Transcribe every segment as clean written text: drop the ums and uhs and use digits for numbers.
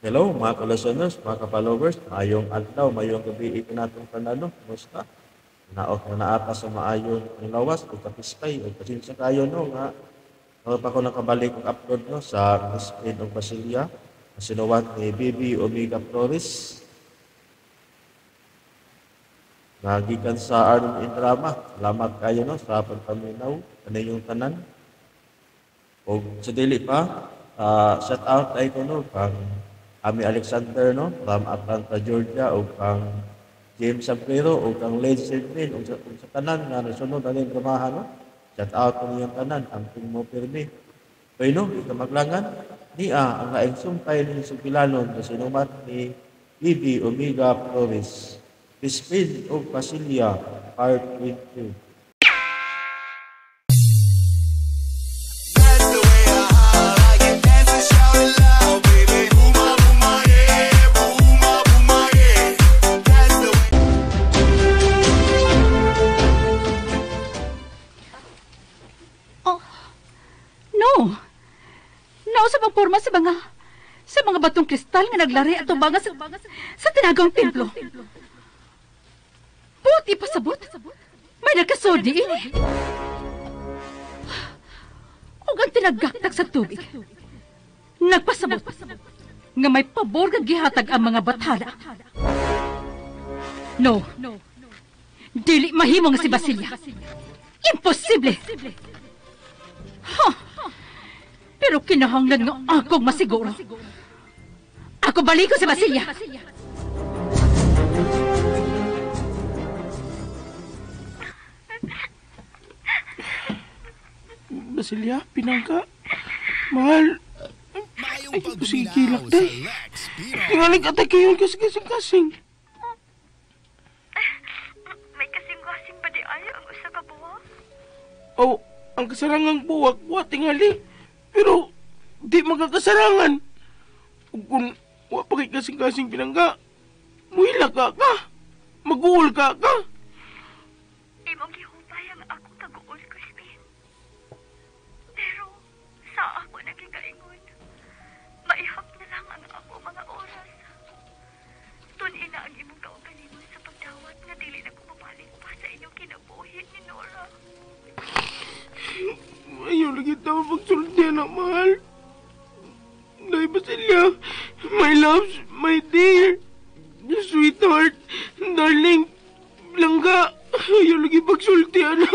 Hello mga ka-listeners, mga ka-followers, mayong adlaw, mayong gabi itinatong tanano, kumusta? Naok na naata sa maayon ang lawas, o kapiskay, o pasensya kayo no, nga pa ko nakabalik ang upload no, sa Crispin o Basilia, na sinuwat ni Bibi Omega Flores, nagikan sa Arnon in Drama. Salamat kayo no, sa pagpaminaw, ano yung tanan. O sa dili pa, shout out ay ko no, pang Ami Alexander no, from Atlanta, Georgia, o pang James Sabrero, o kang Lady Sedrin, o sa tanan nga nasunod ang dramahan no. Shout out ko niyang tanan, ang mo pirmi. Kaya no, ito maglangan, niya ang laing sumpay ni Supilanon na sinumat ni Bibi Omega Flores. Crispin o Basilia, Part 22. Sa pagporma sa mga batong kristal nga naglari at mga sa tinagong templo. Buti pasabot. May nagkasodi ini. O ang tinagaktak sa tubig. Nagpasabot nga may pabor nga gihatag ang mga bathala. No. Dili mahimo nga si Basilia. Imposible. Pero kinahanglan nga akong masiguro. Ako baliko si Basilia. Basilia, pinangka. Mahal. Ay, ito sige kilak day. Tingalig atay kayo kasing-kasing. May kasing-kasing pa di ay ang usa ka buwak? Oh, ang kasarangang buwak, tingali. Pero, di magkakasarangan. Kung wapa kay kasing-kasing pinangga, muhila ka. Mag-uul ka. Imong gihupay ang ako tag-uol, Crispin. Pero, sa ako nagigaingon, maihap na lang ang ako mga oras. Tunin na ang imong kaugalingon sa pagdawat na dili na kumabalik pa sa inyong kinabuhi ni Nora. Ayaw lagi tao pagsulti na mahal. Day Basilia, my loves, my dear, sweetheart, darling, langga, ayaw lagi pagsulti na.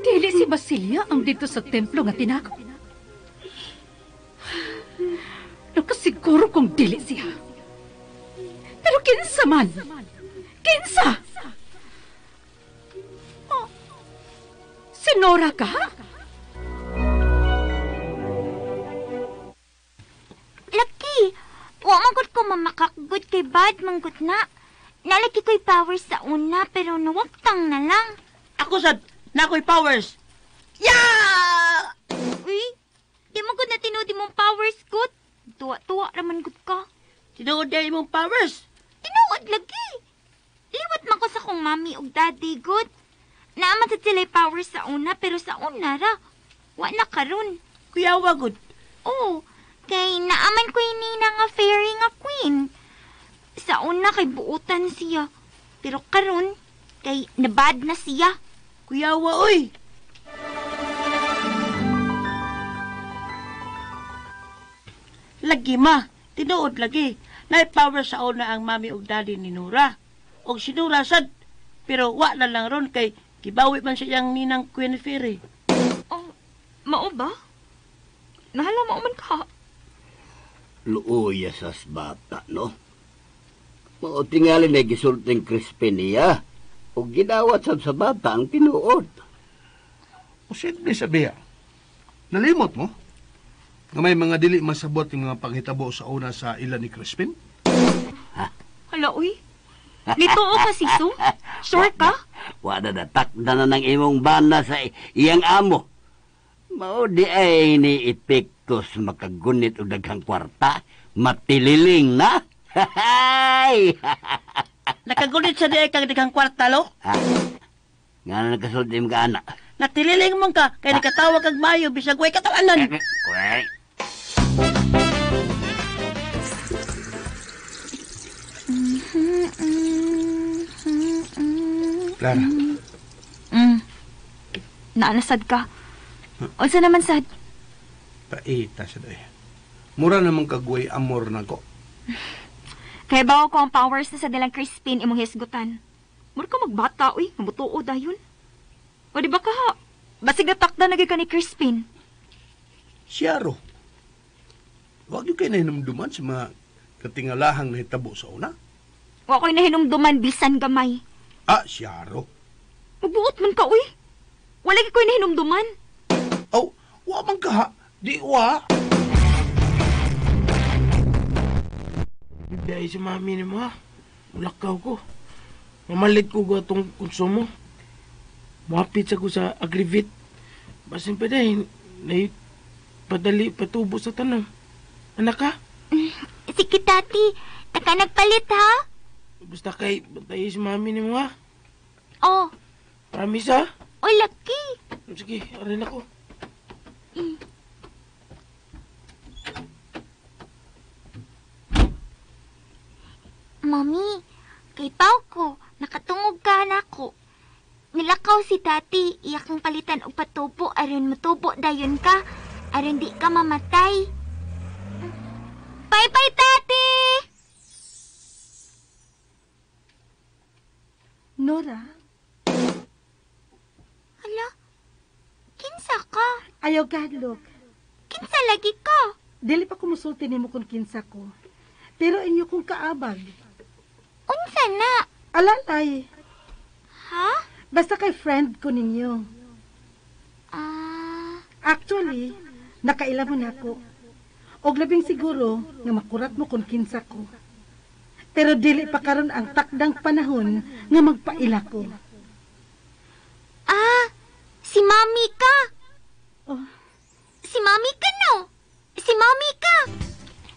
Dili si Basilia ang dito sa templo nga tinago. Nakasiguro kong dili siya. Pero kinsa man? Kinsa? Oh, si Nora ka? Laki, wa magod ko mamakakgod kay bad manggut na. Nalaki ko'y powers sa una pero nawaktang na lang. Ako sad, na ako'y powers. Yeah! Uy, di mo gud na tinudi mong powers gud. Tuwa-tuwa raman gud ka. Tinuod na imong powers. Tinuod lagi. Liwat man ko sa kong mami ug daddy good. Naaman sa sila'y powers sa una pero sa una ra. Wa na karon. Kuyawa good. Oh, kay naaman ko nina nga fairy nga queen. Sa una kay buutan siya. Pero karon kay nabad na siya. Kuyawa oy. Lagi ma, tinuod lagi. Nai-power sa una ang mami ug daddy ni Nora. Og si Nora sad, pero wa na lang ron kay gibawi man siya yang ninang Queen Fairy. Oh, mao ba? Nahala mo man ka. Luoy sas bata, no? Mao tingali na gisulting Crispin niya. O ginawat sa bata ang tinuod. O simple sabiha, nalimot mo? Nga may mga dili masabot yung mga paghitabo sa una sa ilan ni Crispin? Hala, uy. Nituo ka, Sisu? Sure ka? Wala na takda na ng imong bana sa iyang amo. Mao di ay ni epektos makagunit o daghang kwarta. Matililing na. Nakagulit sa di ay kang digang kwarta, lo? Nga nagkasulti mo ka, anak. Natililing mo ka, kaya nakatawag kag mayo, bisag way katawanan. Correct. Clara, Naalasad ka. Unsa naman sad? paita siya dahi. Mura namang kagway amor na ko. Kaya bawa ko ang powers na sa dalang Crispin imong hisgutan. Mura ka magbata, uy. Mabutuo dayon. O di ba ka? Basig natakda na ka ni Crispin. Siyaro. Huwag yung kayo nahinumduman sa mga katingalahang nahitabo sa una. Wa ko'y nahinumduman bisan gamay. Siyaro. Magbuot man ka, uy. Wala ko'y nahinumduman. Wa man ka ha. Di wa. Dahil si mami ni mo ha. Ulakaw ko. Mamalit ko ko itong konsumo. Mapit sa ko sa agrivit. Basin pa dahil padali patubo sa tanong. Anak ka? Sige, tati. Taka nagpalit, ha? Basta kay batayin si mami ni mo ha. Oh. Promise ha? O, laki. Sige, arin ako. Mami, kay Pao ko, nakatungog ka na ko. Nilakaw si tati, iyak ang palitan o patubo, aron matubo dayon ka, aron di ka mamatay. Bye-bye, tati! Nora, Hala, kinsa ka? ayaw kadlok. Kinsa lagi ka? Dili pa kumusulti nimo kung kinsa ko. Pero inyo kong kaabag. Unsa na? Alalay, Ha? basta kay friend ko ninyo. Actually, nakaila mo na ako. Og labing siguro nga makurat mo kung kinsa ko. Pero dili pa karon ang takdang panahon nga magpaila ko. Si Mami ka? Oh. Si Mami ka no? Si Mami ka?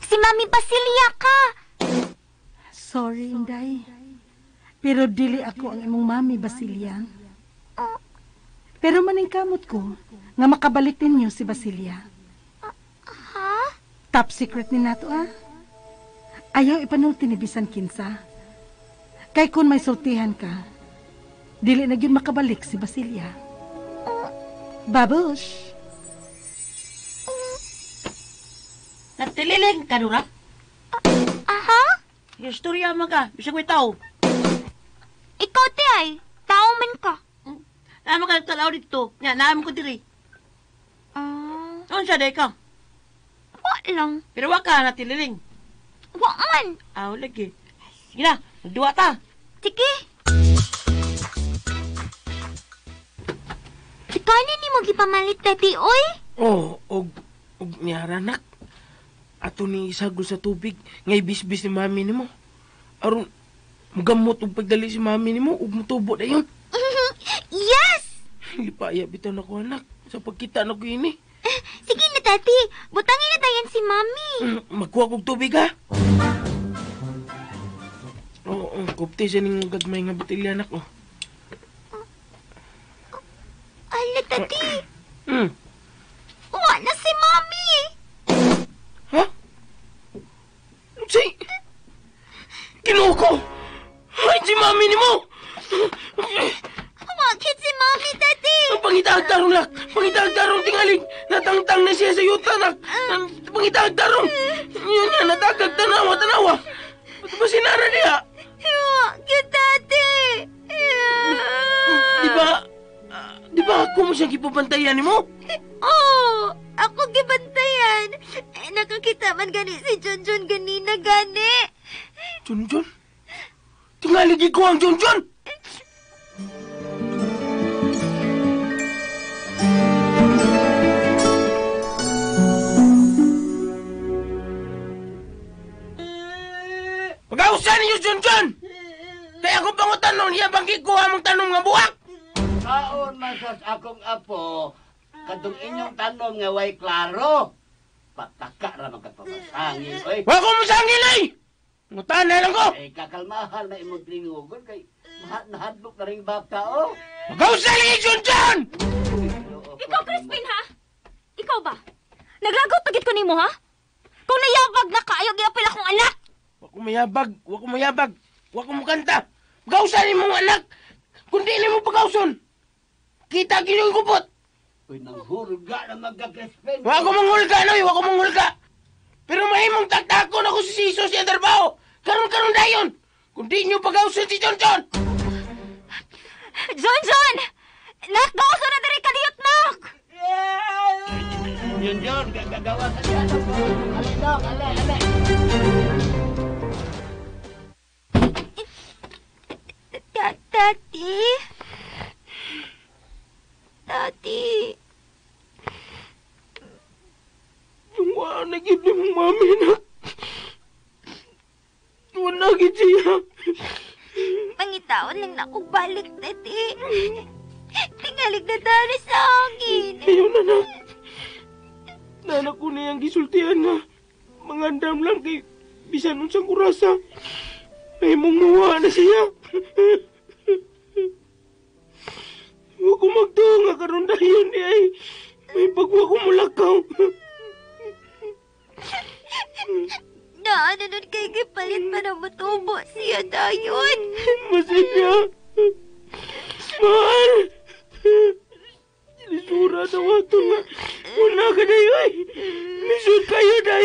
Si Mami Basilia ka? Sorry, Inday. Pero dili ako ang imong mami, Basilia. Pero maningkamot ko nga makabalik ninyo si Basilia. Ha? Top secret ni nato, Ayaw ipanulti ni bisan kinsa. Kay kung may sultihan ka, dili na gyud makabalik si Basilia. Babush! Natililing ka, Nora? Aha? Yung storya mo ka, bisag may tao. Ikaw ti ay, tao man ka. Naman ka talaw dito. Nga, naman ko diri. Ano siya, day ka? Wa lang. Pero wa ka, natililing. Wa man. Lagi. Sige na, magduwa ta. Sige. Kani ni mo gipamalit tati, oy? Og niyaranak. Ato ni isago sa tubig. Ngay bisbis ni mami ni mo. Aron, magamot og pagdali si mami ni mo. Ug mutubo na yun. Yes! Lipaya bitaw na ko anak. Sa pagkita na ko ini. Sige na, tati. Butangin na tayo si mami. Magkuha kog tubig ha. Oo, kupti siya ning gagmay nga botelya anak. Ala, tati. Hmm. Wa na si mami. Ha? Si... Kinuko! Ay, si mami ni mo! Bakit si mami, tati? Ang pangitagdarong lak! Pangitagdarong tingalig! Natangtang na siya sa yuta, nak! Pangitagdarong! Yun yan, natagag tanawa! Ba't ba sinara niya? Bakit, tati? Di ba ako mo siyang kipabantayan ni mo? Oh, ako gibantayan. Nakakita man gani si Junjun ganina gani. Junjun? Tingaligi ko ang Junjun! Pag-ausan niyo, Junjun! Kaya akong pangutanong niya, bangkit ko amang tanong nga buwak! Kaon masas akong apo, kadong inyong tanom nga way klaro. Pataka ra magkapabasangin, oy. Wa ko masangil ay! Ngutan na lang ko! Kakalmahan na imong tringugon kay nahadlok na ring baka, oh. Magkausa lagi, Junjun! Ikaw, Crispin, ha? Ikaw ba? Naglagot pagit ko nimo, ha? Kung nayabag na kaayo, giapil akong anak! Wa ko mayabag. Wa ko mukanta. Magkausa ni mong anak. Kundi ni mo pagkauson. Kita gino'y kupot. Uy, nanghulga na magka-Crispin. Wa ko manghulga, Noy. Wa ko manghulga. Pero mahimong taktakon ako si Siso siya trabaho. Karon dayon. Kundi nyo pagkauson si Junjun. John! Nak, gawso na diri kaliyot, nak! Yun, gagawa sa dyan. Ale, Dok, ale. Tati. Yung nagib ni mong mami na. Wala gid siya. Pangitaon lang na akong balik, tati. Tingalig na dari sa akin. Ayaw na. Nanak ko na yung gisultihan nga. Mangandam lang kay bisan unsang kurasa. May mong muha na siya. Huwag ko magtuwa nga karon dayon ni ay. May pagwa ko mulakaw. Naanunod kay gipalit pa na matubo siya dayon. Masaya. Mahal. Lisura na wato nga. Wala ka na yun. Lisod kayo na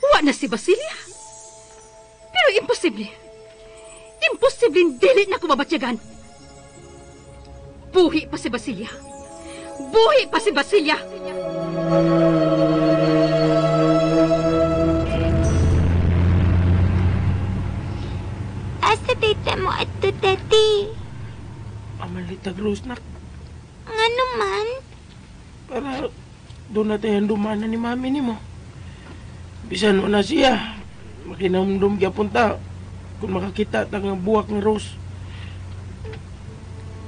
Wa na si Basilia. Pero imposible. Imposible dili na ko mabatyagan. Buhi pa si Basilia. Buhi pa si Basilia. Asa tita mo at tati? Amalitag Rose nak. Nga naman? Para doon natin ang dumanan ni mami ni mo. Bisan mo na siya. Makinamdum kaya punta. Kung makakita tang buwak ng Rose.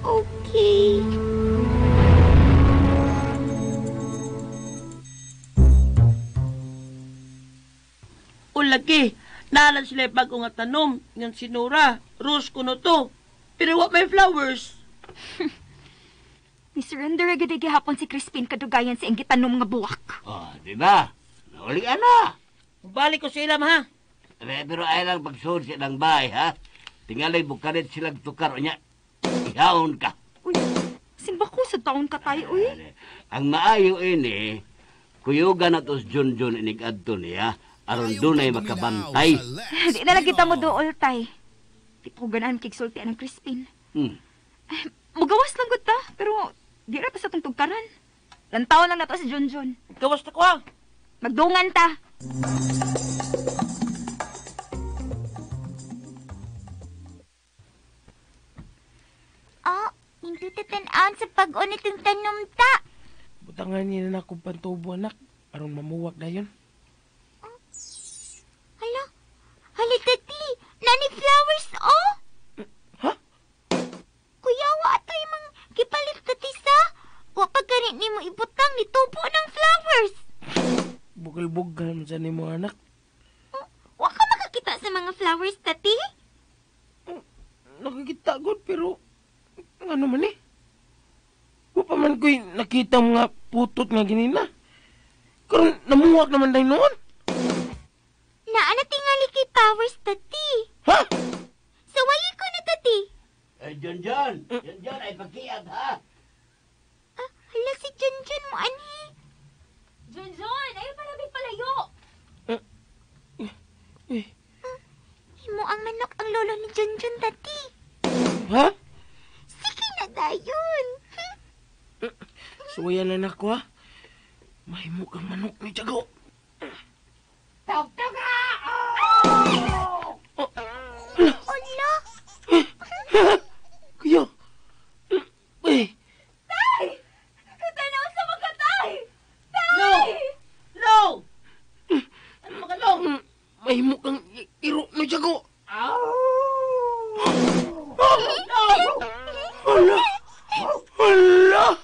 Okay. O lagi, nalan sila bago nga tanom. Ng sinura, rose kuno to. Pero what may flowers? Ni surrender agad ay gihapon si Crispin kadugayan sa inggit tanom nga buwak. Oh, di ba? Nauli ka na. Balik ko sa ilam, ha? Pero ay lang pagsuod silang bahay, ha? Tingalay bukarit silang tukar niya. Ihawon ka. Uy, simba ko sa taon ka tayo, uy. Ang maayo ini, kuyugan na tos Junjun inig adto niya, aron dunay makabantay. Di na lang kita mo dool, tay. Di po ganahan kigsultian ng Crispin. Mugawas lang gud ta, pero di ra pa sa tungtugkaran. Lantaw lang na to si Junjun. Gawas na ko, ha? Magdungan ta. Oh, hindi tatanan sa pag-unit ng tanom ta. Butangan niya na akong pantubo anak. Aron mamuwak na yun. Hala, tati. Nani flowers, oh. Ha? Kuya, wa ato yung mga kipalit tati sa. Wa pa ganit ni mo ibutang ni tubo ng flowers. Bukal-bukal sa ni mo anak. Wa ka makakita sa mga flowers, tati? Nakikita ko pero ano man eh. Wa pa man ko'y nakita mga putot nga ginina. Karon namuwak naman tayo noon. Naana tingali kay Powers, tati. Ha? Sawayin ko na, tati. Junjun ay pagkiyat, ha? Hala, si Junjun mo, ani. Junjun, ayaw pala may palayo. Himo ang manok ang lolo ni Junjun, tati. Ha? Sige na dayon. Suwayan na ako ha. Mahimo kang manok ni Tiago. Ala. Kuya. Tay! Katanaw sa mga tay! No! No! Ano magalong? Mahimo kang iro ni Tiago. No! Hala! Hala!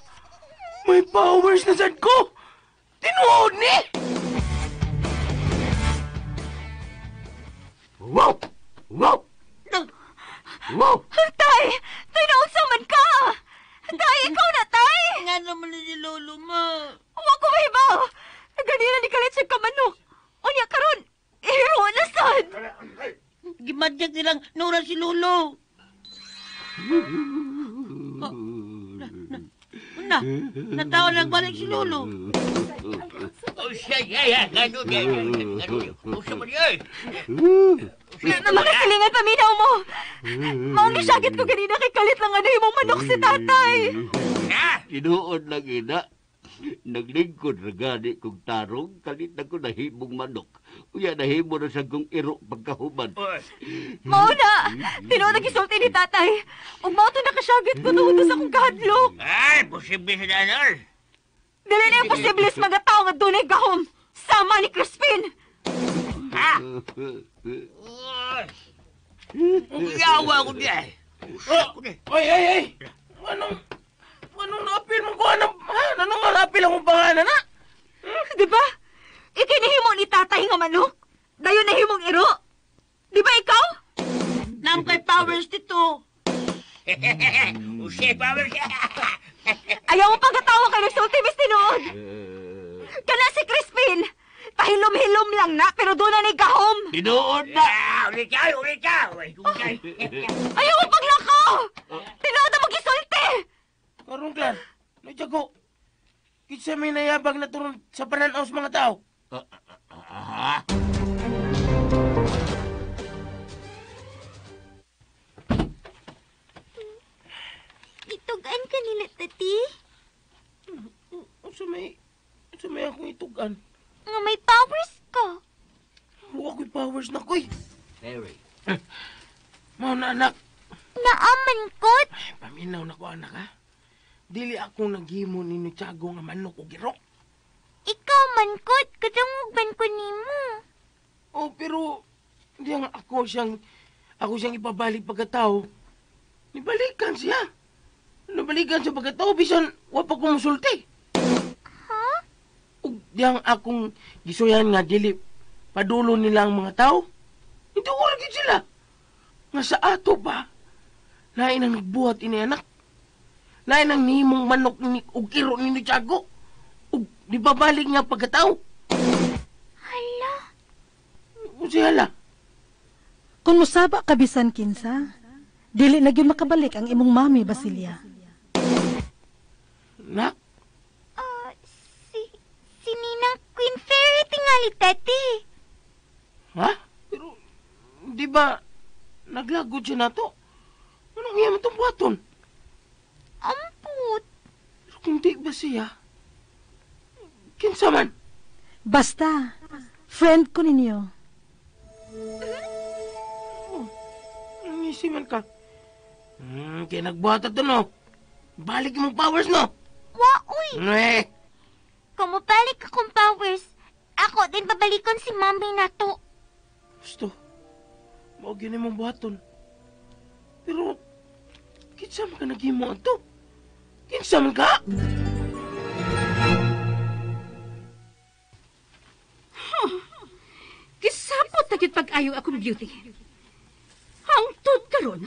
May powers na sad ko! Tinuod ni! Wow! Wow! Wow! Tay! Tay, naunsa man ka! Tay, ikaw na, tay! Nga naman ni lolo mo. Wa ko mahibaw! Ganina ni kalit siya kamanok. Unya karon, hero na sad! Gimadyak nilang Nora si lolo. Na, natawa lang balik si lolo. Oh, siya, gano'n yan. Usa mo niya, Na mga silingan paminaw mo! Maong nisagit ko ganina kay kalit lang ano yung manok si tatay! Tinuod lang ina. Naglingkod na gani kong tarong, kalit na ko nahimong manok. Uya nahimo na sa kong iro pagkahuman. Mao na! Tinuod ang isulti ni tatay! Ug mao to nakasagit ko tungod sa akong kahadlok! Ay, posible sa danar. Dili na imposibles mga tao nga dunay gahom! Sama ni Crispin! Ha? Uyawa ko niya. Ay! Anong na-appeal mo ko? Anong na-appeal akong pangalan, ha? Di ba? Ikinihimo ni tatay nga manok. Dayon nahimong iro. Di ba ikaw? Nam kay powers dito. Usa, power siya. Ayaw mo pagkatawa kay nagsulti, Miss Tinuod. Kana si Crispin. Pahilom-hilom lang na, pero doon na ni gahom. Tinuod na! Ulit ka. Ayaw mo paglakaw. Tinuod na mag-isulti. Karong klan, nadyago. Kitsa may nayabag na turun sa pananaw sa mga tao. Itugan ka nila, tati. Sa may akong itugan. Nga may powers ka. Huwag ko'y powers na ko'y. Harry. Mao na anak. Naaman kot. Paminaw na ko anak ha. Dili ako naghimo ni Tiago nga manok o girok. Ikaw man kot, kadungog ko nimo. Oh, pero di nga ako siyang ipabalik pagkatao. Nibalikan siya. Nabalikan siya pagkatao bisan wa pa ko musulti. Ha? Ug diyang akong gisuyan nga dili padulo nila ang mga tao. Ito ko lagi sila. Nga sa ato ba? Lain ang nagbuhat ini anak. Lain ang nihimong manok ni ug iro ni Tiago. Ug di babalik niya pagkatao. Hala. O si hala. Kung musaba ka bisan kinsa, dili na gyud makabalik ang imong mami Basilia. Nak, Si Ninang Queen Fairy tingali, tati. ha? Pero di ba naglagod siya na to? Anong iya mo itong buhaton? Amput. Pero kung di ba siya? Kinsa man? Basta, friend ko ninyo. Nangisi man ka. Kaya nagbuhat ito, no? Balik mong powers, no? Waoy. Eh, Kumubalik akong powers. Ako din babalikon si mami na to. gusto. Maugin mong buhaton. Pero, kinsa man ka naghimo ato? Kinsa man ka? Kisapot na gyud pag-ayo akong beauty. Hangtod karon.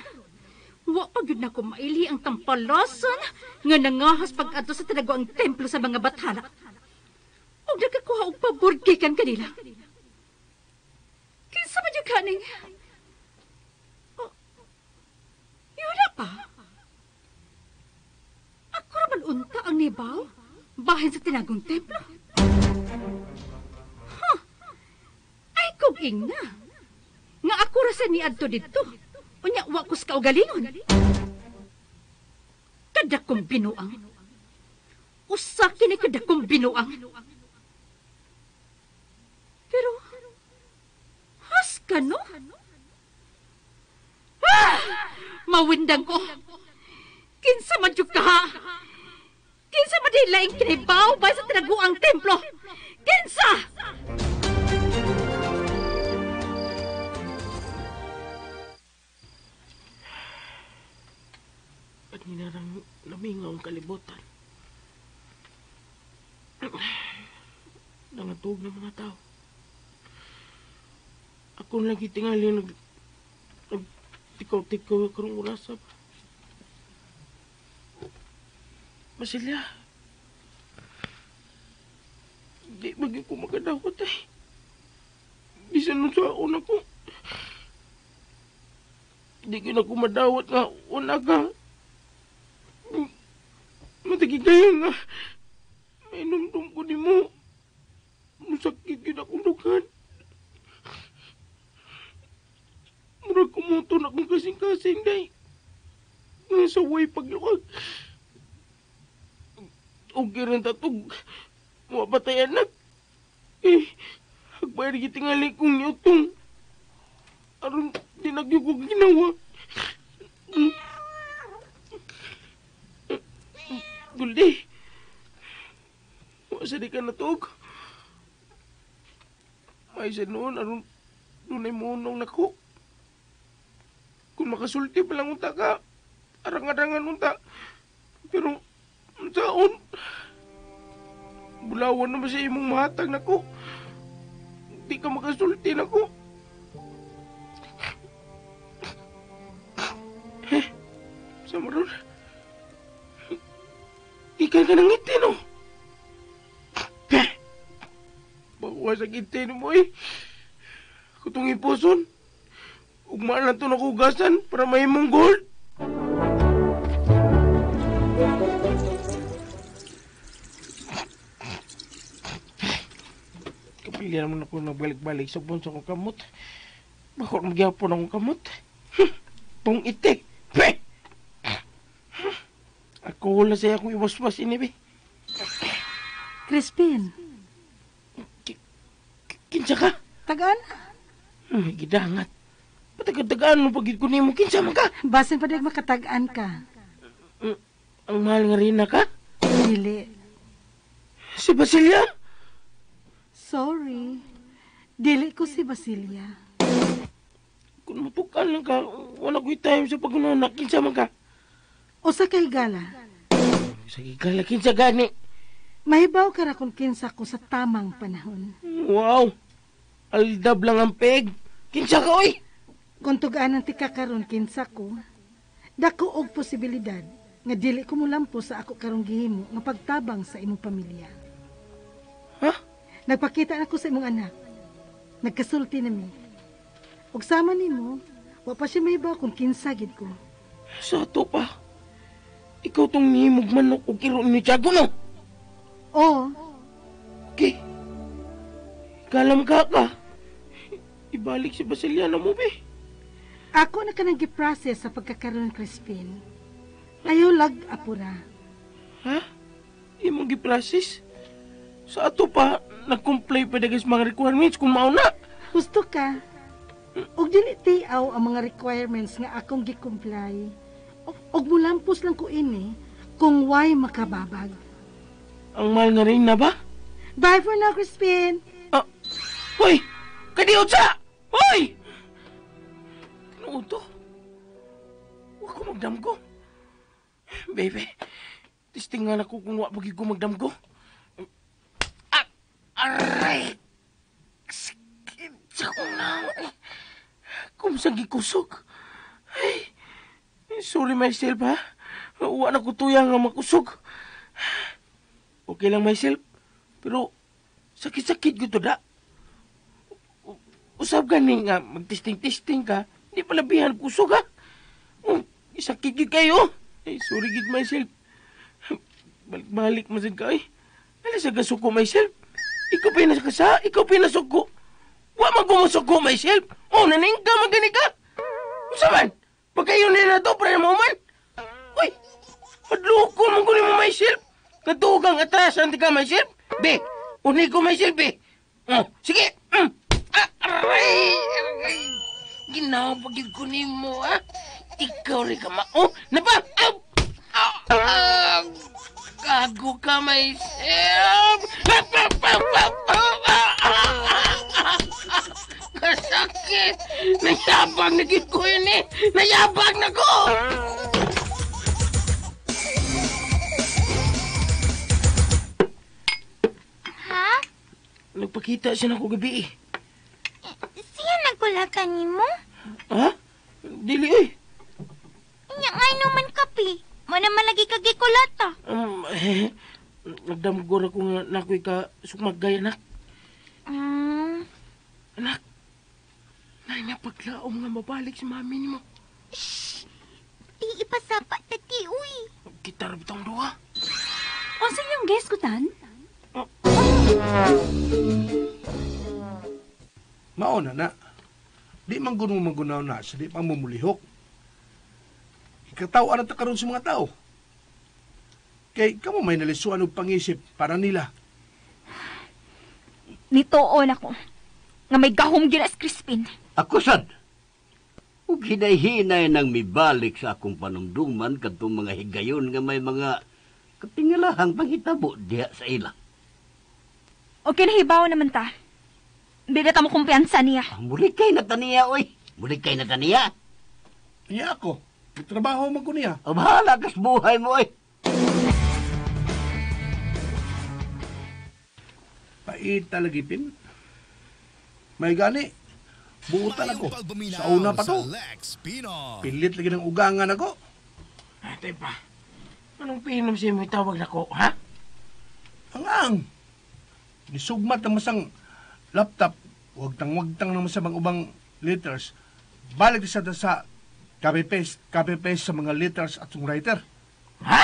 Wa pa gyud nako maili ang tampalasan nga nangahas pag-adto sa tinaguang templo sa mga bathala. Og nagkakuha og paborgikan kanila. Kinsa man yung kaning? Oh, yun na pa. Ako raman unta ang nibaw bahin sa tinagong templo. Ay, kung ingna. Nga ako rasa ni adto dito. Unya, wakos ka o galingon. Kadakong binuang. Usakin ay kadakong binuang. Pero, has ka no? Mawindang ko. Kinsa man yung ka. Kinsa man din laing kinibaw ba sa tinaguang templo. Kinsa! At ninarang namingaw ang kalibutan. mga tuog ng mga tao. Ako lagi tingali tikaw-tikaw karong oras ba. Basilya, di bagi ko makadawat eh. Bisan nun sa una ko. Di ko na ko madawat nga una ka. Matagi kayo nga. May numdum ko ni mo. Masakit yun akong dugan. Murag kumuto na akong kasing-kasing, day. Nga sa way paglukag. Okay rin tatog. Mapatayan na. Hagbayar gitingali kong nyutong. Aron, di nagyo ko ginawa. Guldi. Wasa di ka natog. May sa noon, aron, nunay munong nako. Kung makasulti pa lang unta ka, arang-arangan unta. Pero, taon, bulawan naman sa imong mahatag nako. Di ka makasulti nako. Sa maroon, ikan ka ng itin, oh. Bawa sa itin mo, eh. Kutong ipuson. Ugmaan na ito nakugasan para may mong gold. Kapilya naman ako nagbalik-balik sa bunso kong kamot. Bakit magyapon akong kamot? Pong itik. Ako wala sa'yo akong iwas-was ini, be. Crispin. Kinsa ka? Tagaan? Gidangat. Patagad-tagaan mo pagid ko nimo kinsa man ka? Basin pa di makatagaan ka. Ang mahal nga rin na ka? Dili. Si Basilia? Sorry. Dili ko si Basilia. Kung matukan lang ka, wala ko'y time sa pagkunanak. Kinsa man ka? O sa kay Gala. Sa Gala, kinsa gani? Mahibaw ka ra kung kinsa ko sa tamang panahon. Wow! Aldab lang ang peg. Kinsa ka, oy! Kung tugaan ang tika karon kinsa ko, dako og posibilidad nga dili ko mulampo sa ako karong gihimo nga pagtabang sa imong pamilya. Ha? Nagpakita na ko sa imong anak. Nagkasulti na mi. Ug sama nimo, wa pa siya mahibaw kung kinsa gid ko. Sa ato pa. Ikaw tong nihimog manok o kiro ni Tiago, no? Oo. Okay. Kalam ka. Ibalik si Basiliana mo, be. Ako na ka nang giprocess sa pagkakaroon ng Crispin. Ayaw lag apura. Ha? Imong giprocess? Sa ato pa, nag-comply pa dagas mga requirements kung mauna. Gusto ka? Og dili tiaw ang mga requirements nga akong gi-comply. Og mulampos lang ko ini kung why makababag. Ang mahal nga rin na ba? Bye for now, Crispin. Hoy! Kadiot sa! Hoy! Ano to? Huwag ko magdamgo. Baby, tistingan ako kung wag bagi ko magdamgo. Aray! Sakit sa kong naman. Kumusta gikusog? Ay, sorry myself, ha? Uwa na ko tuyang nga makusog. Okay lang myself, pero sakit-sakit ko to da. Usap gani nga, magtisting-tisting ka, di palabihan kusog, ha? Sakit gid kayo. Ay, sorry gid myself. Balik-balik masin ka, ay. Alas sa gasuko myself. Ikaw pinasakasa, ikaw pinasuko. Wa man ko masuko myself. Naning ka magani ka. Usaman, pagkayo nila to, para mo man. Uy, madloko man ko ni mo myself. Katugang atras, anti ka myself. Be, unay ko myself, be. Sige. Aray! Ginawa pagid ko ni mo, ha? Ikaw rin ka napa! Gago ka, myself! Kasakit! Nayabag na gid ko yun, eh! Nayabag na ko! Ha? nagpakita siya na ko gabi eh. Siya nagkulatan ni mo? Ha? Dili eh. Inya nga inuman kape. Mo naman lagi kagikulata. Nagdamgor ako nga nakoy ka sukmagay, anak. Anak, nay na paglaom nga mabalik si mami ni mo. Shhh! Di ipasapat na ti, uy. Kita rabitang duha. O sa iyong gisgutan? Mauna na. Di man gunong magunaw na sa di pang mumulihok. Ikatawaan na karon sa mga tao. Kay kamo may nalisuan og pangisip para nila. Nitoon ako. Nga may gahom ginas Crispin. Ako sad. Ug hinay-hinay nang mibalik sa akong panumduman kadtong mga higayon nga may mga katingalahang panghitabo diha sa ila. O kinahibaw naman ta. Bigat mo kumpiyansa niya. Muli kay na taniya, oy. Muli kay na taniya. Iya ako. May trabaho man ko niya. Bahala kas buhay mo, oy. Pait talagipin. May gani. Buutan ako. Sa una pa to. Pilit lagi ng ugangan ako. Ate pa, anong pinom siya mo tawag na ko, ha? Ang nisugmat ang masang laptop. Wagtang ng masamang ubang letters. Balik sa copy-paste sa mga letters at songwriter. Ha?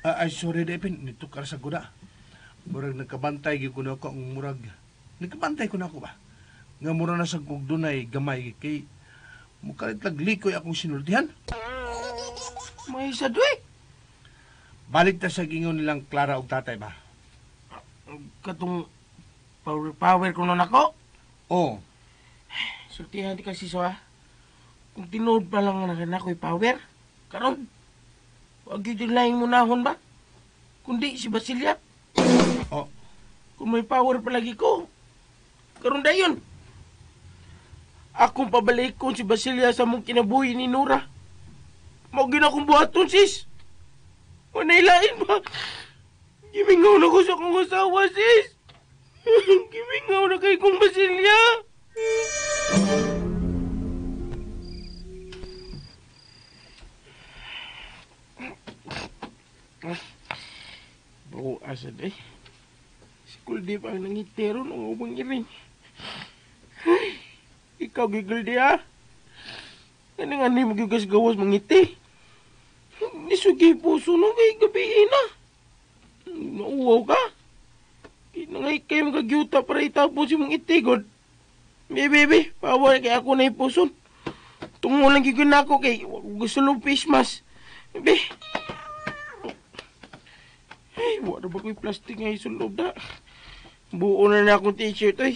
Ay, sorry, Depin. Nito ka sa guda. Murag nagkabantay ko na ako ang murag. Nagkabantay ko na ako ba? Nga mura na sa kugdunay gamay kay mukalit laglikoy akong sinultihan. May isa doy. Balik ta sa gingon nilang Clara og tatay ba? Katong power ko nun ako. Oo. Sultihan di kasi so ha. Kung tinood pa lang na ako'y power, karon wag yun laing munahon ba? Kundi si Basilia. Oh. Kung may power palagi ko, karon dayon. Akong pabalik ko si Basilia sa mong kinabuhi ni Nora. Maugin akong buhaton, sis. Manailain ba? Gimingaw na ko sa kong asawa, sis. Gimingaw na kay kong Basilia. Oo, asad eh. Si Kuldi pa ang nangitero ng ubang iring. Ikaw, Gigildi, ha? Ano nga ni magigas-gawas mangiti? Nisugi puso nung kay gabihin, ha? Nauwaw ka? Nangay kayo magagyuta para itapos yung mong itigod. Bebe, pawal kay ako na ipuson. Tungo lang gigin ako kay gusto ng face mask. Bebe. Ay, wala ba ko'y plastic nga isulog na? Buo na na akong t-shirt, ay.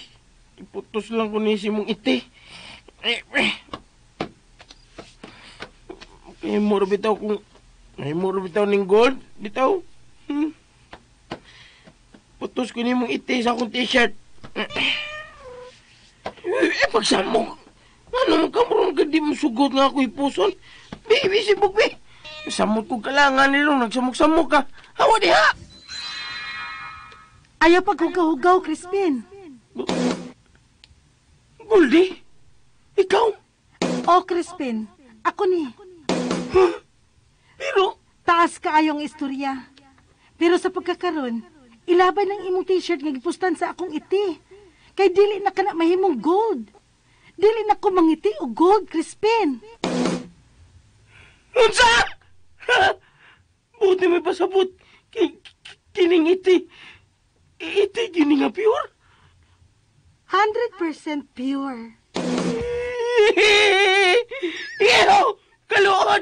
Iputos lang ko ni si mong iti. Kaya moro bitaw kung... Ay, moro bitaw ng gold, bitaw. Putos ko ni mong iti sa akong t-shirt. Pagsamok. Ano mo ka morong gandi mo sugot nga ako ipuson? Baby, si Bugby. Samot ko kalangan nilo, nagsamok-samok ka. Hawa di ha! Ayaw paghugaw-hugaw, Crispin. Goldie? Ikaw? O, Crispin. Ako ni. Huh? Pero... Taas kaayong istorya. Pero sa pagkakaroon, ilaban ng imong t-shirt nga gipustan sa akong iti. Kay dili na kana mahimong gold. Dili na ko mangiti o gold, Crispin. Unsa? Buti may pasabot. Kining iti. Iti gini nga pure? 100% pure. Iyo! Kaluon!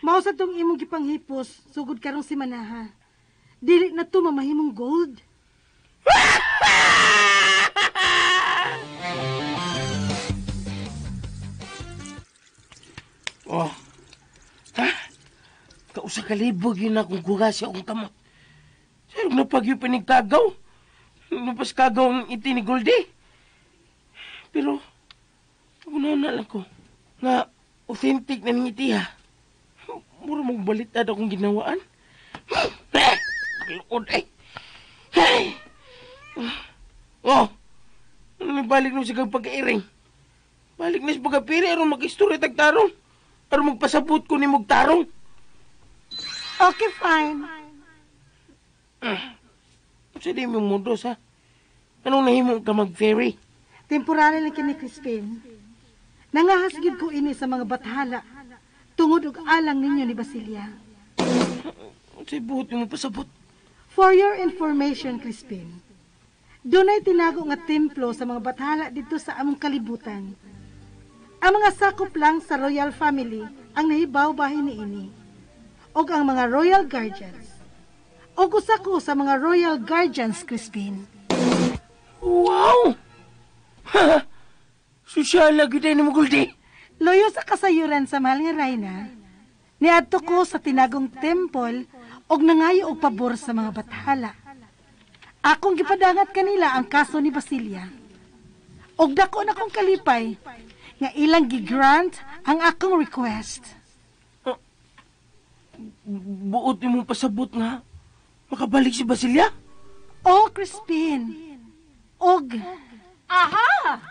Mao sa tong imong gipanghipos, sugod karong si Manaha. Dili na to mamahimong gold. Oh. Ha? Kausa kalibog yun akong gugasi akong kamot. Sa'yo na pag yung pinigkagaw. Napas kagaw ang iti ni Goldie. Pero, una na lang ko. Nga, authentic na ngiti ha. Mura mong balitad akong ginawaan. Kalukod eh. Hey! Oh! Ano balik nung sigang pagkairing? Balik na sa pagkapiri, aron mag-istorya tagtarong. Aron magpasabot ko ni Mugtarong. Okay, fine. Sa di mo mundos, ha? Anong nahimo ka mag-ferry? Temporary lang kini Crispin. Nangahasgid ko ini sa mga bathala tungod og alang ninyo ni Basilia. Sa buhot mo pasabot. For your information, Crispin, dunay tinago nga templo sa mga bathala dito sa among kalibutan. Ang mga sakop lang sa royal family ang nahibaw bahin niini. Og ang mga royal guardians. Og usa ko sa mga royal guardians, Crispin. Wow! Ha! Sosyal lagi tayo ni Muguldi. Loyo sa kasayuran sa mahal nga Rayna, niadto ko sa tinagong temple og nangayo og pabor sa mga bathala. Akong gipadangat kanila ang kaso ni Basilia. Og dako na kong kalipay nga ilang gi-grant ang akong request. Buot mo pasabot nga. Makabalik si Basilia? Oh, Crispin. Og... Aha!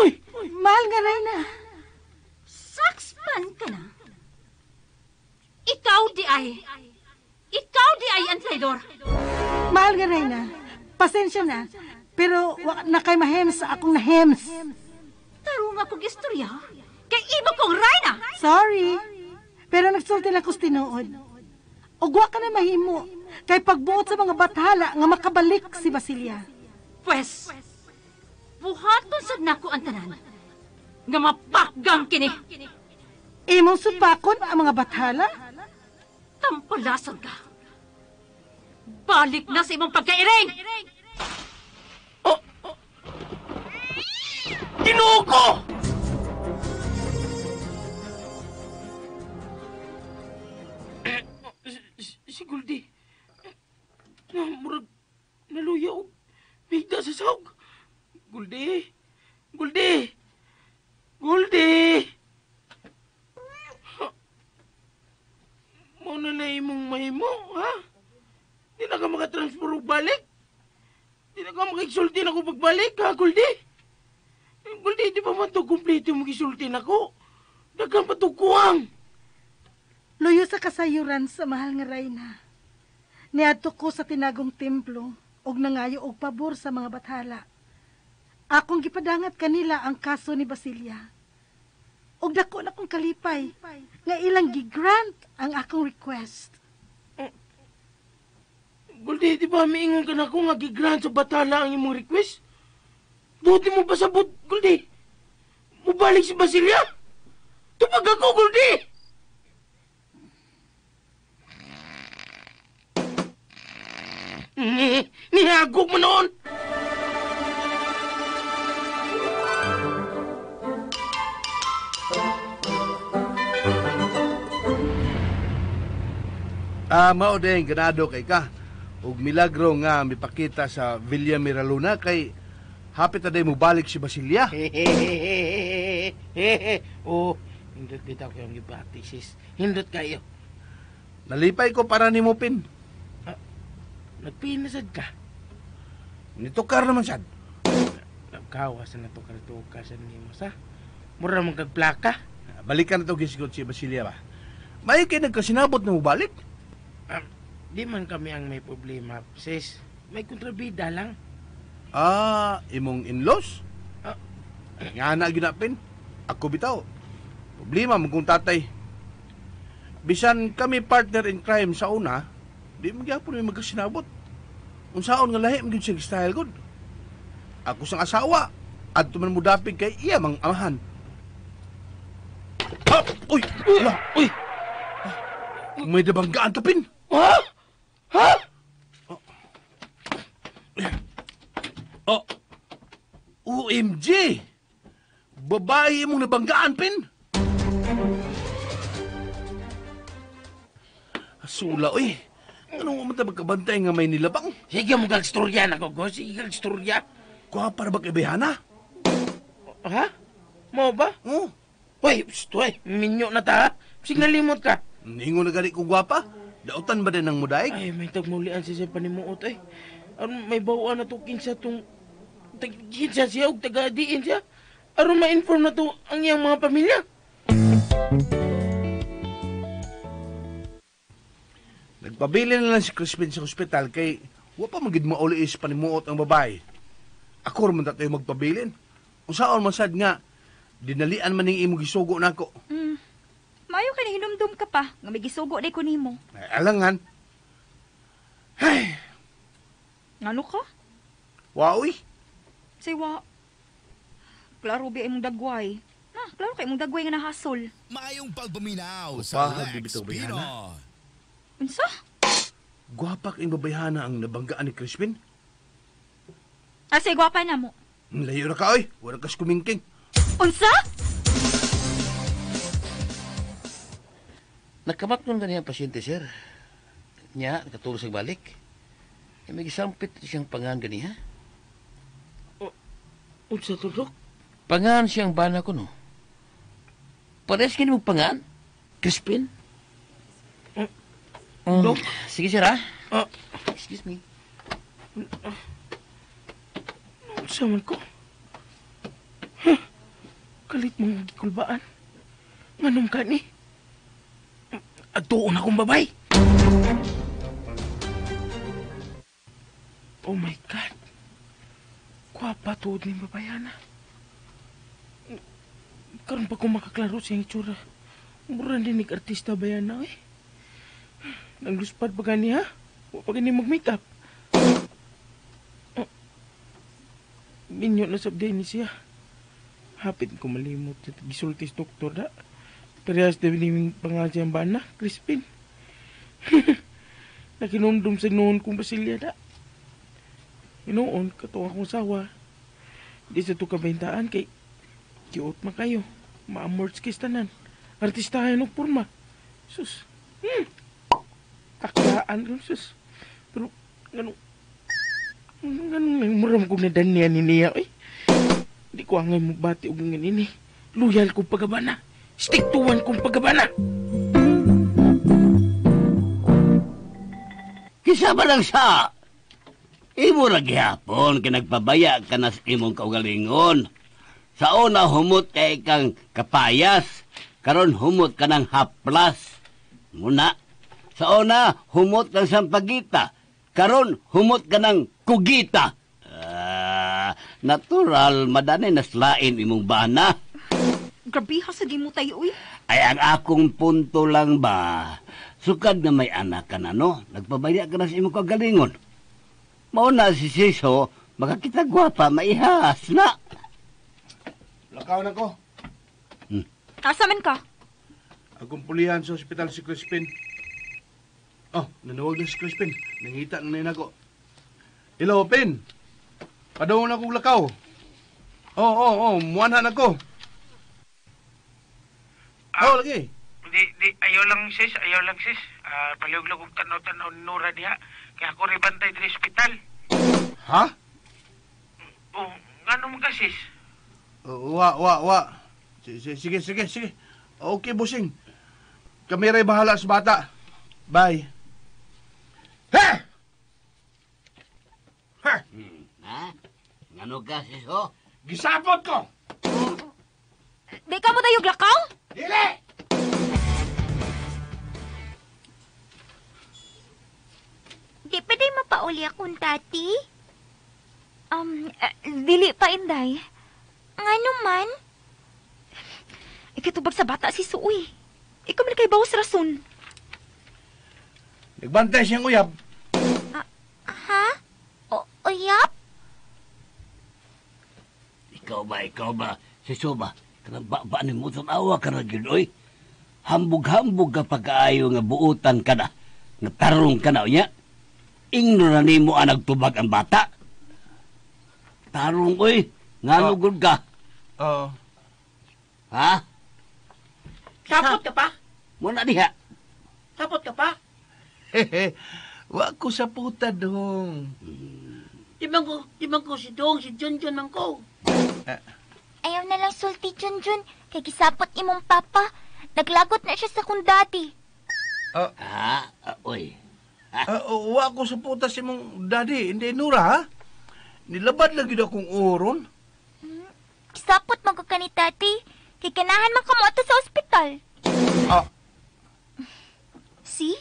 Uy! Mahal nga Rayna. Sakspan ka na. Ikaw di ay ang traidor. Mahal nga Rayna. Pasensya na. Pero wa na kay mahems sa akong nahems. Tarong akong istorya. Kay iba kong Rayna. Sorry. Pero nagsulti lang ko sa tinuod. Og wa ka na mahimo. Kay pagbuot sa mga bathala nga makabalik si Basilia. Pwes, buhaton sad nako ang tanan. Nga mapakgang kini. Imong supakon ang mga bathala? Tampalasan ka. Balik na sa imong pagkairing. Ginoo ko! Si Guldi. Murag naluyaw. Bigda sa sahog. Guldi. Guldi. Guldi. Mo na imong mahimo, ha? Di na ka makatransfer og balik? Di na ka makiksulti na ko pagbalik, ha, Guldi? Guldi, di pa man ito kumplito mong isulti na ko. Dagang patukuang. Luyo sa kasayuran sa mahal nga Rayna. Niadto ko sa tinagong templo og nangayo og pabor sa mga bathala. Akong gipadangat kanila ang kaso ni Basilia. Og dako na kong kalipay nga ilang gi-grant ang akong request. Guldi, di ba miingon ka na ko nga gigrant sa batala ang imong request? Buti mo pasabot, Guldi. Mubalik si Basilia? Tupag ako, Guldi! Nihagog mo noon! Mao din ganado kay ka. Ug milagro nga mipakita sa Villa Miraluna kay hapit na day mo balik si Basilia. Oh, hindot kita ko yung gibati, sis. Hindot kayo. Nalipay ko para ni mo pin. Nagpinasad ka. Nitukar naman sad. Nagkawas na to karitukasan ni mo sa. Mura mong kagplaka. Balikan na to gisgot si Basilia ba. May kay nagkasinabot na mo balik. Di man kami ang may problema, sis. May kontrabida lang. Imong in-laws? Nga na ginapin. Ako bitaw. Problema mong kong tatay. Bisan kami partner in crime sa una, di magyapon may magkasinabot. Unsaon nga lahi magyud siya style good. Ako sang asawa at tuman mo dapig kay iya mang amahan. Uy! Ala! Uy! May dabanggaan tapin. Ha? Ha? OMG! Babae mong nabanggaan, Pin? Asula, uy. Anong umata magkabantay nga may nilabang? Sige mo kagstorya na ko, sige kagstorya. Kuha para ba kay Behana? Ha? Mo ba? Oo. Uy, pst, uy, minyo na ta, ha? Sige nalimot ka. Ningo na gani ko gwapa. Dautan ba din ng mudaig? Ay, may tagmulian siya sa panimuot ay. Aron may bawaan na to kinsa tong kinsa siya o taga-diin siya. Aron ma-inform na to ang iyang mga pamilya. Nagpabili na lang si Crispin sa ospital kay wa pa magid mauli is panimuot ang babae. Ako raman tayo magpabilin. Usaon man sad nga, dinalian man ning imong gisugo nako. Mayo ka ni hinumdum ka pa, nga may gisugo day ko nimo. Ay, alangan. Ay, Ngano ka? waoy. Say wa. Klaro bi imong dagway. Klaro kay imong dagway nga nahasol. Maayong pagpaminaw Upa, sa nagbibitaw Lex ba yan, Pinoy. Unsa? Gwapak ang babayhana ang nabanggaan ni Crispin. Say gwapa na mo. Layo na ka, oy. Wala kas kumingking. Unsa? Nakamat nun ganyan pasyente, sir. Nya, nakatulog sa balik. May gisampit siyang pangan ganiha. Unsa to, Dok? Pangan siyang bana ko, no? Pares ka mo pangan? Crispin? Dok? Sige, sir, ha? Excuse me. Unsa man ko? Kalit mong gikulbaan. Nganong ka ni? Atuon akong babay. Oh my God. Kwapa tuod ni babayana. Karon pa ko makaklaro siyang itsura. Mura din artista bayana eh. Nagluspad pa gani ha? Huwag pa gani mag-makeup. Minyo na sabday ni siya. Hapit ko malimot sa gisultis doktor da. Parehas na biniming pangasiyang bana, Crispin. Nakinundom sa noon kong basilya da. Inoon, katuwa akong sawa. Di sa ito kabaintaan kay cute man kayo. Ma-amorts kistanan. Artistahan ng porma. Sus. Taklaan ko, sus. Pero, ganun muram kong nadanian ni niya, eh. Di ko angay mo bati o ganyan ini. Loyal kong pagabana. Stick to one kong pagabana. Kisa ba lang sa... Imo ra gihapon kinagpabaya ka na sa imong kaugalingon. Sa una humot kay kang kapayas, karon humot ka ng haplas. Muna, sa una humot kang sampagita, karon humot ka ng kugita. Natural, madani naslain imong bana. Grabe ha sa di mo tayo, uy. Ay, ang akong punto lang ba, sukad na may anak ka na, no? Nagpabaya ka na sa imong kaugalingon. Mauna si Siso, makakita gwapa, maihas na. Lakaw na ko. Asa man ka? Akong pulihan sa ospital si Crispin. Oh, nanawag na si Crispin. Nangita na nako. Hello, Pin. Padawon akong lakaw. Muanhan ako. Lagi. Di, ayaw lang sis. Paliog-log og tanaw-tanaw ni Nora diha. Kaya ako ribantay din hospital. Ha? Oh, ngano mo ka sis? Wa. Sige. Okay, bossing. Kami rin bahala sa bata. Bye. Ha? Ha? Ngano ka, Siso? Gisapot ko! Di ka mo tayo lakaw? Dili! Di pa day mapauli akong tati? Dili pa, Inday. Nga naman? Ikatubag sa bata si Suuy. Ikaw man kay bawas rason. Nagbantay siyang uyab. Ha? Uyap? Ikaw ba, Siso ba? Kanang ba ni mo sa awa ka na yun, oy? Hambog-hambog ka pagkaayo nga buutan ka na. Nga tarong ka na, niya. Ingno na ni mo ang nagtubag ang bata. Tarong, oy. Nga lugod ka. Oo. Ha? Sapot ka pa? Muna diha. Sapot ka pa? Wa ko sa puta dong. Di man ko si Dong, si Junjun man ko. Ayaw na lang sulti, Junjun. Kay gisapot imong papa. Naglagot na siya sa kung dati. Oy. Wa ko sa putas imong daddy, hindi Nura, ha? Nilabad lagi na akong oron. Kisapot man ko ka ni tati. Kay kanahan man ka mo ato sa ospital. Ah. See?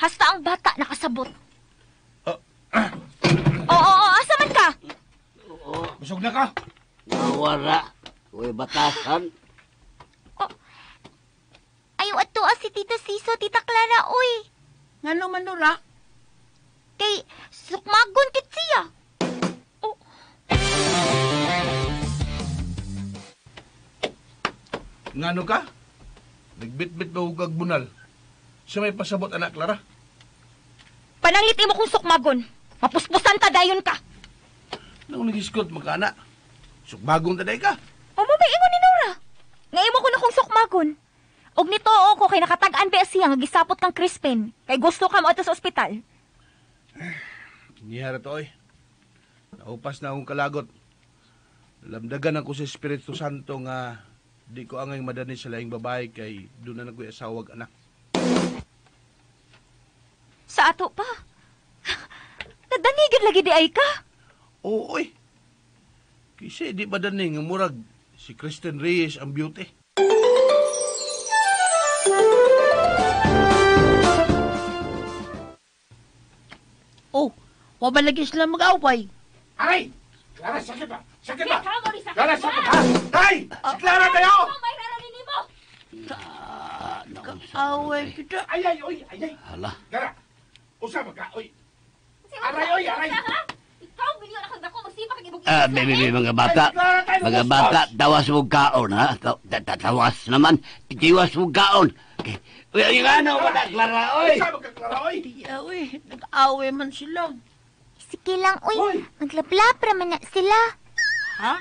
Hasta ang bata nakasabot. Oo, asa man ka? Busog na ka? Nawara. Uy, batasan. Ayaw ato si Tito Siso, Tita Clara, uy. Ngano man Nora? Kay sukmagon kit siya. Ngano ka? Nagbitbit ba hugag bunal? Siya may pasabot, anak Clara? Pananglit mo kung sukmagon. Mapuspusan ta dayon ka. Nang nagiskot magkana. Sukmagon taday ka. O mo ba ingon ni Nora? Nga imo ko na kung sukmagon. Og nito ko kay nakatag-an ba siya nga gisapot kang Crispin. Kay gusto ka mo ato sa ospital. Nihara to, oy. Naupas na akong kalagot. Lamdagan ako sa Espiritu Santo nga di ko angay madani sa laing babae kay doon na nagoy asawag anak. Sa ato pa? Nadanigid lagi di ay ka? Oo, oy. Kasi di ba dani nga murag si Kristen Reyes ang beauty. Oh, wa ba lagi sila mag-away? Aray! Clara, sakit ba? Sakit ba? Clara, Clara, sakit ba? Tay! Si Clara tayo! May raranin mo! Away kita. Ay, ay, oy, ay, ay. Hala. Clara, usama ka, oy. Aray, oy, aray. Ikaw, binyo na kang dako, magsipa kang ibog Bibi, mga bata. Mga bata, tawas mo kaon, ha? Tawas naman. Tiwas mo kaon. Uy, yung ano, wala, Clara, oy. Usama ka, Clara, oy. Di away. Nag-away man sila. Sige lang, uy. Maglablab raman na sila. Ha?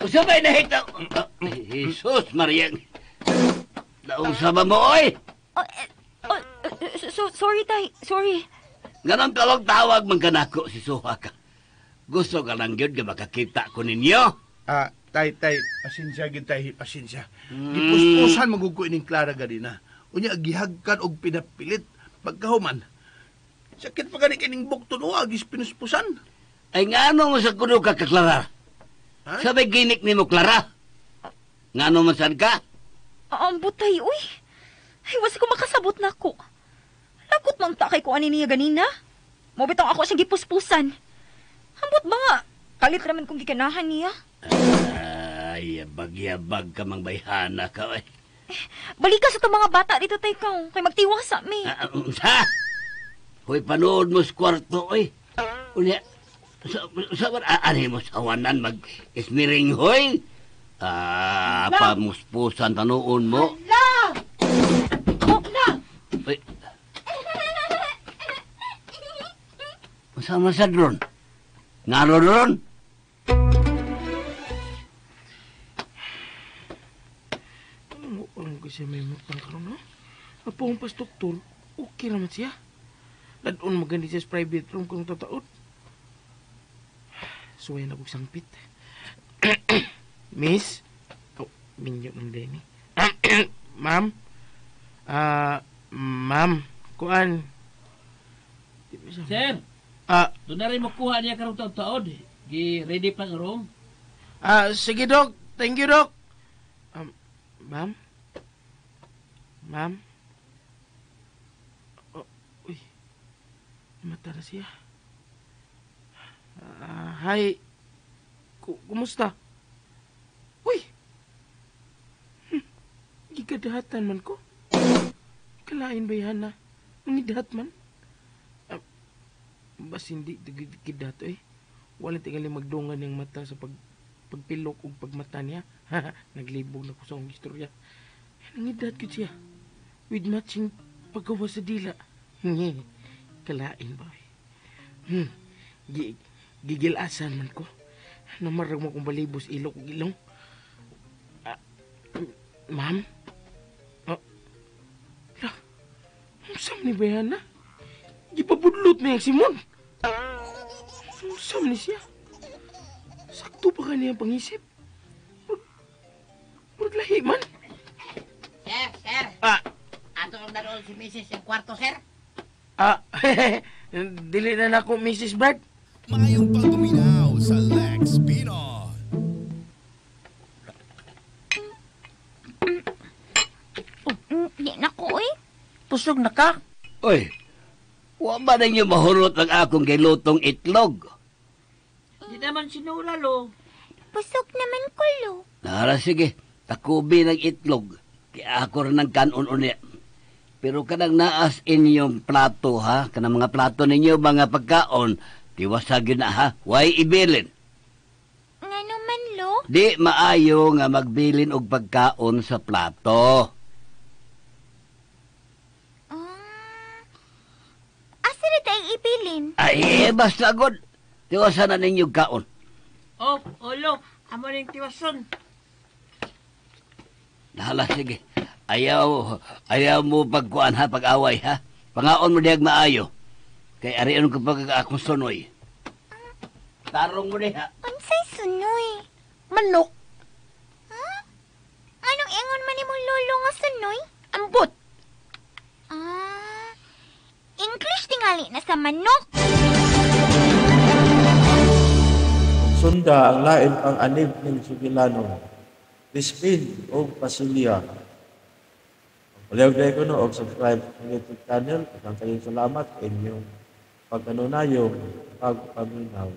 Usabay na hito. Jesus, Mariang. Nausaba mo, oy. Sorry, tay. Sorry. Ganon tawag man kanako si Suha ka. Gusto ka lang yun ka makakita ko ninyo. Tay, pasensya gid tay, pasensya. Gipuspusan magugo ining Clara ganina. Unya gihagkan og pinapilit pagkahuman. Sakit pa gani kining bukton o agis pinuspusan. Ay ngano mo sa kuno ka, Clara? Sabay ginik ni mo, Clara. Ngano man sad ka? Ang butay, uy. Ay, wasi ko makasabot na ako. Lagot mang takay ko ani niya ganina. Mobitang ako siyang gipuspusan. Ambot ba nga? Kalit raman kong gikanahan niya. Ay, yabag ka mang bayhana ka, oy. Balik ka sa itong mga bata dito, tay ka. Kay magtiwasa, mi. Sa? Hoy, panood mo sa kwarto, oy. Unya, sa ani mo sa wanan mag-ismiring, hoy. Pamuspusan tanoon mo. La! La! Uy. Masama sa drone. Ngaro ron? Ano ko siya may mutang karoon, no? Apo ang pas doktor, okay naman siya. Ladon magandi siya sa private room kung tataod. Suway na buksang pit. Miss? Oh, minyo ng Denny. Ma'am? Ma'am, kuan. Sir, doon na rin makuha niya karong taon-taon. Ready pa ang room? Sige, Dok. Thank you, Dok. Ma'am? Ma'am? Oh, uy. Mata na siya. Hi. Kumusta? Uy! Gikadahatan man ko. Kalain ba yan na? Mangidahat man? Bas hindi gidahat eh. Wala tingali magdungan yung mata sa pagpilok o pagmata niya. Naglibog na ko sa akong istorya. Nangidahat ko siya. With matching paggawa sa dila. Kalain ba eh. Gigilasan man ko. Namarag mo kong balibos ilok o ilong. Ma'am? Ang sam ni Bayana? Gipabudlot na yung Simon. Usam ni siya. Sakto pa kaniyang pangisip. Paglahi man. Sir. Ah. Ato ang naroon si Mrs. yung kwarto, sir. Dili na nako, Mrs. Brad. Mayong pagkuminaw sa Lex Pinon. Di na ko, uy. Pusog na ka? Oy, wa ba ninyo mahurot ang akong gilutong itlog? Di naman sinula, lo. Pusok naman ko, lo. Nara, sige. Takubi ng itlog. Kaya ako rin ng kanon unya. Pero kanang naas inyong plato, ha? Kanang mga plato ninyo, mga pagkaon, tiwasag yun na, ha? Huwag ibilin. Nga naman, lo. Di maayo nga magbilin og pagkaon sa plato. Asa na tayong ipilin? Ay, basta god. Tiwasan na ninyong kaon. Oh, lo. Amo ning tiwason. Nahala, sige. Ayaw mo pagkuan, ha? Pag-away, ha? Pangaon mo diyag maayo. Kay ariyan ko pag akong sunoy. Tarong mo diha. Unsay sunoy? Manok. Ha? Anong ingon man ni mong lolo nga sunoy? Ambot. English tingali na sa manok. Sunda ang lain pang anib ng Sugilano, Crispin o Pasilia. Uliw ko no, og subscribe sa YouTube channel. Kayong salamat sa inyong pagkanunayong pagpaminaw.